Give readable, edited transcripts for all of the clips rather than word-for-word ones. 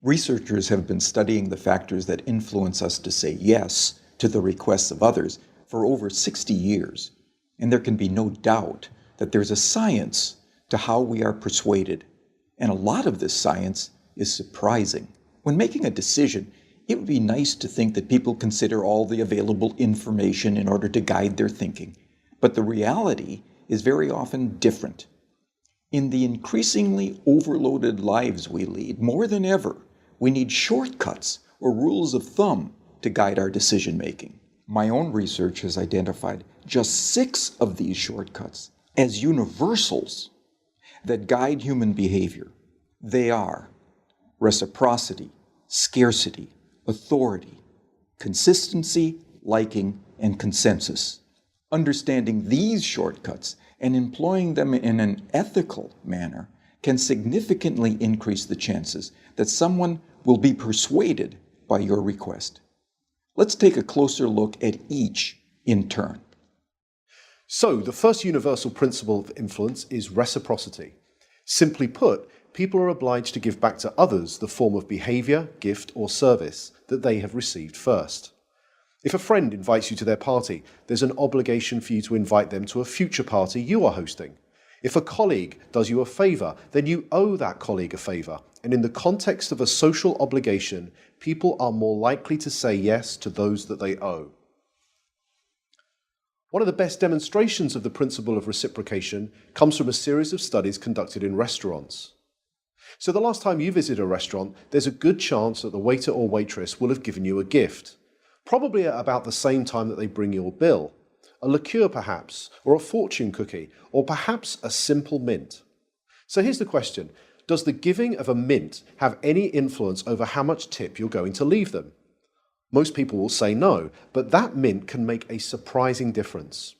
Researchers have been studying the factors that influence us to say yes to the requests of others for over 60 years, and there can be no doubt that there's a science to how we are persuaded, and a lot of this science is surprising. When making a decision, it would be nice to think that people consider all the available information in order to guide their thinking, but the reality is very often different. In the increasingly overloaded lives we lead, more than ever, we need shortcuts or rules of thumb to guide our decision-making. My own research has identified just 6 of these shortcuts as universals that guide human behavior. They are reciprocity, scarcity, authority, consistency, liking, and consensus. Understanding these shortcuts and employing them in an ethical manner can significantly increase the chances that someone will be persuaded by your request. Let's take a closer look at each in turn. So, the first universal principle of influence is reciprocity. Simply put, people are obliged to give back to others the form of behavior, gift, or service that they have received first. If a friend invites you to their party, there's an obligation for you to invite them to a future party you are hosting. If a colleague does you a favor, then you owe that colleague a favor. And in the context of a social obligation, people are more likely to say yes to those that they owe. One of the best demonstrations of the principle of reciprocation comes from a series of studies conducted in restaurants. So the last time you visit a restaurant, there's a good chance that the waiter or waitress will have given you a gift, probably at about the same time that they bring your bill. A liqueur perhaps, or a fortune cookie, or perhaps a simple mint. So here's the question. Does the giving of a mint have any influence over how much tip you're going to leave them? Most people will say no, but that mint can make a surprising difference.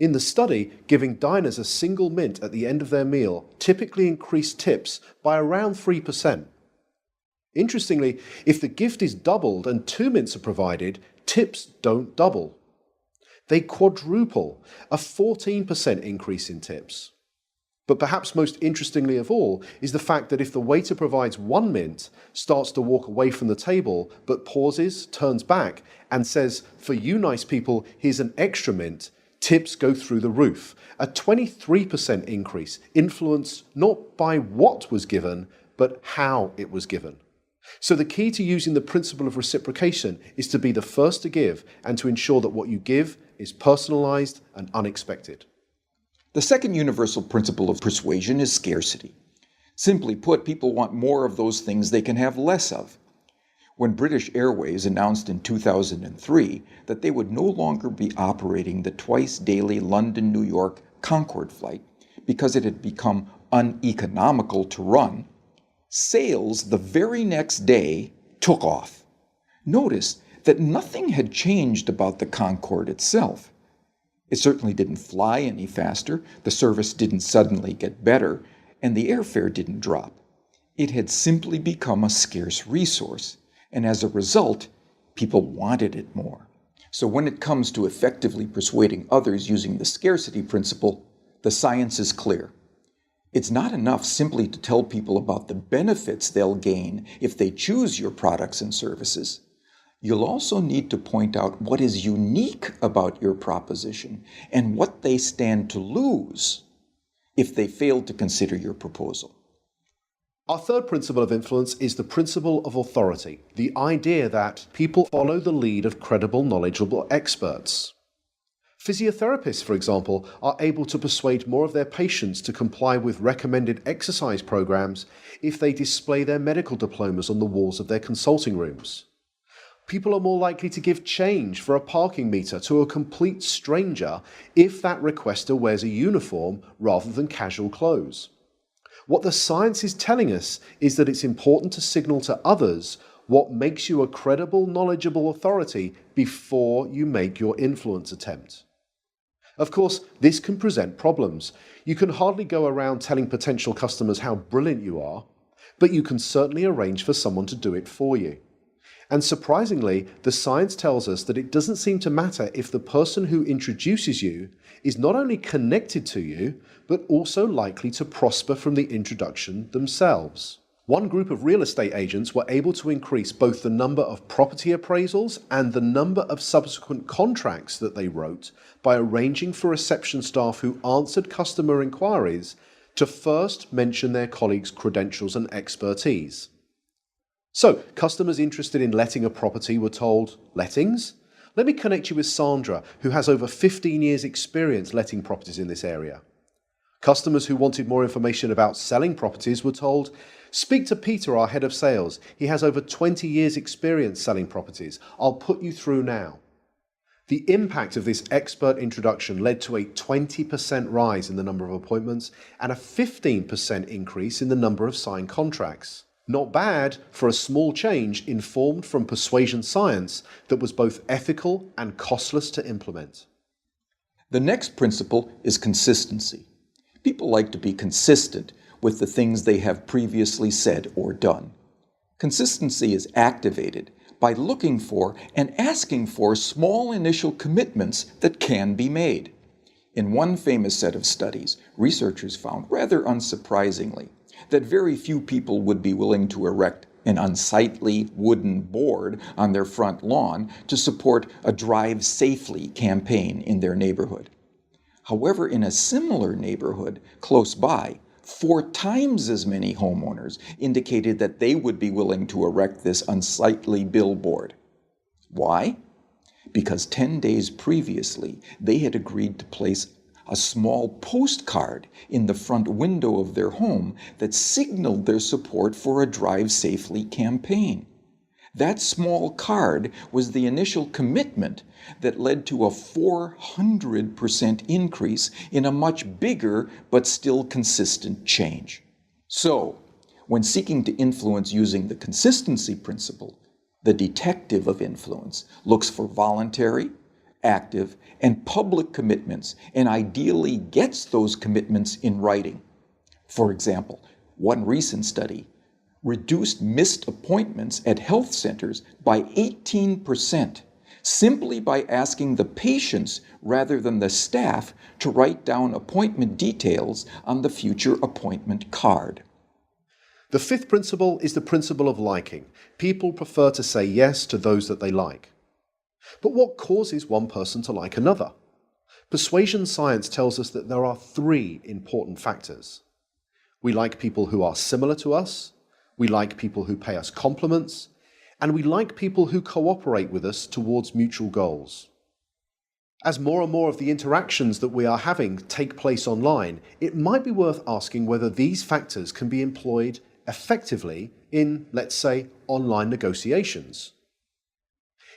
In the study, giving diners a single mint at the end of their meal typically increased tips by around 3%. Interestingly, if the gift is doubled and 2 mints are provided, tips don't double. They quadruple, a 14% increase in tips. But perhaps most interestingly of all is the fact that if the waiter provides 1 mint, starts to walk away from the table, but pauses, turns back, and says, "For you nice people, here's an extra mint," tips go through the roof, a 23% increase, influenced not by what was given, but how it was given. So the key to using the principle of reciprocation is to be the first to give and to ensure that what you give is personalized and unexpected. The second universal principle of persuasion is scarcity. Simply put, people want more of those things they can have less of. When British Airways announced in 2003 that they would no longer be operating the twice-daily London-New York Concorde flight because it had become uneconomical to run, sales the very next day took off. Notice that nothing had changed about the Concorde itself. It certainly didn't fly any faster, the service didn't suddenly get better, and the airfare didn't drop. It had simply become a scarce resource, and as a result, people wanted it more. So when it comes to effectively persuading others using the scarcity principle, the science is clear. It's not enough simply to tell people about the benefits they'll gain if they choose your products and services. You'll also need to point out what is unique about your proposition and what they stand to lose if they fail to consider your proposal. Our third principle of influence is the principle of authority, the idea that people follow the lead of credible, knowledgeable experts. Physiotherapists, for example, are able to persuade more of their patients to comply with recommended exercise programs if they display their medical diplomas on the walls of their consulting rooms. People are more likely to give change for a parking meter to a complete stranger if that requester wears a uniform rather than casual clothes. What the science is telling us is that it's important to signal to others what makes you a credible, knowledgeable authority before you make your influence attempt. Of course, this can present problems. You can hardly go around telling potential customers how brilliant you are, but you can certainly arrange for someone to do it for you. And surprisingly, the science tells us that it doesn't seem to matter if the person who introduces you is not only connected to you, but also likely to prosper from the introduction themselves. One group of real estate agents were able to increase both the number of property appraisals and the number of subsequent contracts that they wrote by arranging for reception staff who answered customer inquiries to first mention their colleagues' credentials and expertise. So, customers interested in letting a property were told, "Lettings? Let me connect you with Sandra, who has over 15 years' experience letting properties in this area." Customers who wanted more information about selling properties were told, "Speak to Peter, our head of sales. He has over 20 years' experience selling properties. I'll put you through now." The impact of this expert introduction led to a 20% rise in the number of appointments and a 15% increase in the number of signed contracts. Not bad for a small change informed from persuasion science that was both ethical and costless to implement. The next principle is consistency. People like to be consistent with the things they have previously said or done. Consistency is activated by looking for and asking for small initial commitments that can be made. In one famous set of studies, researchers found, rather unsurprisingly, that very few people would be willing to erect an unsightly wooden board on their front lawn to support a Drive Safely campaign in their neighborhood. However, in a similar neighborhood close by, 4 times as many homeowners indicated that they would be willing to erect this unsightly billboard. Why? Because 10 days previously, they had agreed to place a small postcard in the front window of their home that signaled their support for a Drive Safely campaign. That small card was the initial commitment that led to a 400% increase in a much bigger but still consistent change. So, when seeking to influence using the consistency principle, the detective of influence looks for voluntary, active, and public commitments, and ideally gets those commitments in writing. For example, one recent study reduced missed appointments at health centers by 18%, simply by asking the patients rather than the staff to write down appointment details on the future appointment card. The fifth principle is the principle of liking. People prefer to say yes to those that they like. But what causes one person to like another? Persuasion science tells us that there are 3 important factors. We like people who are similar to us, we like people who pay us compliments, and we like people who cooperate with us towards mutual goals. As more and more of the interactions that we are having take place online, it might be worth asking whether these factors can be employed effectively in, let's say, online negotiations.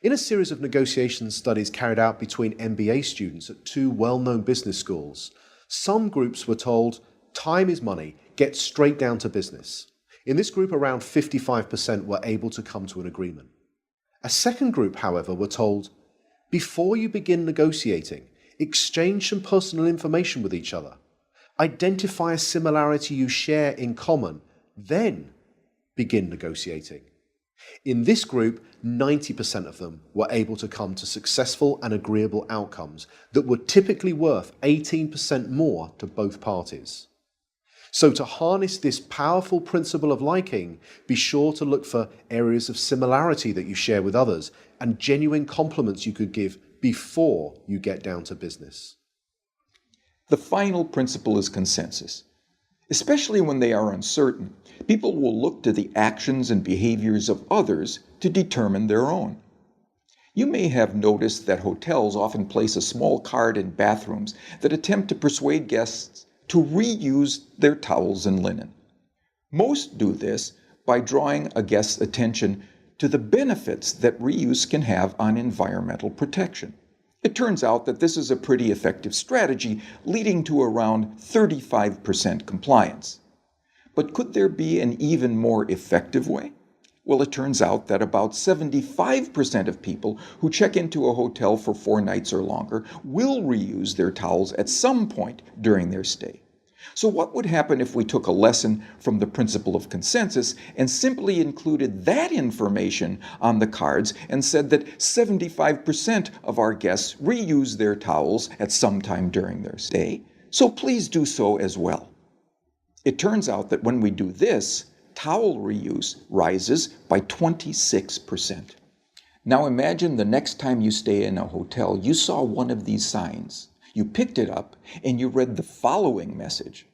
In a series of negotiation studies carried out between MBA students at 2 well-known business schools, some groups were told, "Time is money, get straight down to business." In this group, around 55% were able to come to an agreement. A second group, however, were told, "Before you begin negotiating, exchange some personal information with each other. Identify a similarity you share in common, then begin negotiating." In this group, 90% of them were able to come to successful and agreeable outcomes that were typically worth 18% more to both parties. So to harness this powerful principle of liking, be sure to look for areas of similarity that you share with others and genuine compliments you could give before you get down to business. The final principle is consensus. Especially when they are uncertain, people will look to the actions and behaviors of others to determine their own. You may have noticed that hotels often place a small card in bathrooms that attempt to persuade guests to reuse their towels and linen. Most do this by drawing a guest's attention to the benefits that reuse can have on environmental protection. It turns out that this is a pretty effective strategy, leading to around 35% compliance. But could there be an even more effective way? Well, it turns out that about 75% of people who check into a hotel for 4 nights or longer will reuse their towels at some point during their stay. So what would happen if we took a lesson from the principle of consensus and simply included that information on the cards and said that 75% of our guests reuse their towels at some time during their stay, so please do so as well. It turns out that when we do this, towel reuse rises by 26%. Now imagine the next time you stay in a hotel, you saw one of these signs. You picked it up and you read the following message.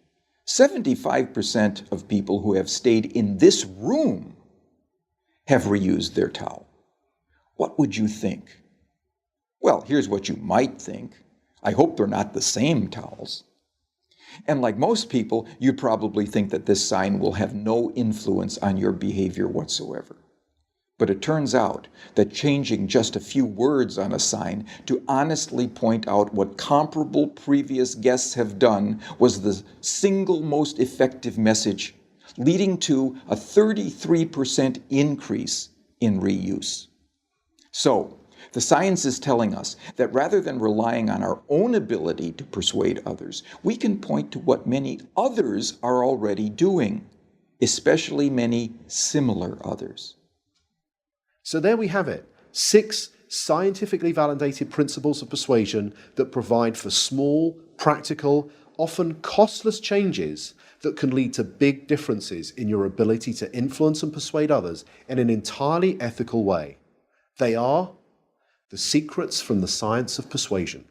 75% of people who have stayed in this room have reused their towel. What would you think? Well, here's what you might think. I hope they're not the same towels. And like most people, you'd probably think that this sign will have no influence on your behavior whatsoever. But it turns out that changing just a few words on a sign to honestly point out what comparable previous guests have done was the single most effective message, leading to a 33% increase in reuse. So, the science is telling us that rather than relying on our own ability to persuade others, we can point to what many others are already doing, especially many similar others. So there we have it, 6 scientifically validated principles of persuasion that provide for small, practical, often costless changes that can lead to big differences in your ability to influence and persuade others in an entirely ethical way. They are the secrets from the science of persuasion.